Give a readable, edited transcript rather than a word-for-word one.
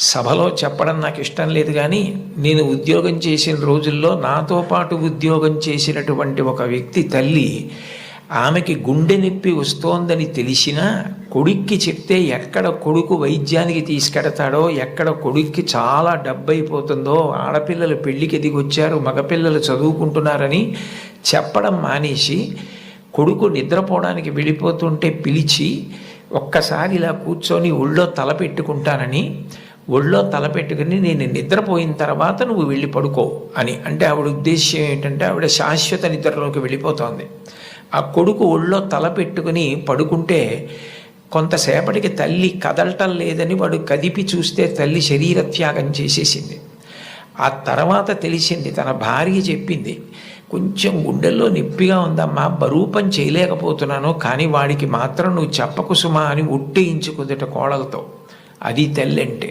సభలో చెప్పడం నాకు ఇష్టం లేదు, కానీ నేను ఉద్యోగం చేసిన రోజుల్లో నాతో పాటు ఉద్యోగం చేసినటువంటి ఒక వ్యక్తి తల్లి, ఆమెకి గుండె నొప్పి వస్తోందని తెలిసినా కొడుక్కి చెప్తే ఎక్కడ కొడుకు వైద్యానికి తీసుకెడతాడో, ఎక్కడ కొడుక్కి చాలా డబ్బు అయిపోతుందో, ఆడపిల్లలు పెళ్ళికి ఎదిగొచ్చారు, మగపిల్లలు చదువుకుంటున్నారని చెప్పడం మానేసి కొడుకు నిద్రపోవడానికి వెళ్ళిపోతుంటే పిలిచి ఒక్కసారి ఇలా కూర్చొని ఒళ్ళో తల పెట్టుకుంటానని, ఒళ్ళో తలపెట్టుకుని నేను నిద్రపోయిన తర్వాత నువ్వు వెళ్ళి పడుకో అని అంటే ఆవిడ ఉద్దేశ్యం ఏంటంటే ఆవిడ శాశ్వత నిద్రలోకి వెళ్ళిపోతోంది. ఆ కొడుకు ఒళ్ళో తల పెట్టుకుని పడుకుంటే కొంతసేపటికి తల్లి కదలటం లేదని వాడు కదిపి చూస్తే తల్లి శరీర త్యాగం చేసేసింది. ఆ తర్వాత తెలిసింది, తన భార్య చెప్పింది, కొంచెం గుండెల్లో నొప్పిగా ఉందమ్మా, బరువు పని చేయలేకపోతున్నాను, కానీ వాడికి మాత్రం నువ్వు చెప్పకు సుమా అని ఒట్టేయించుకుందట కోడలతో. అది తల్లి అంటే.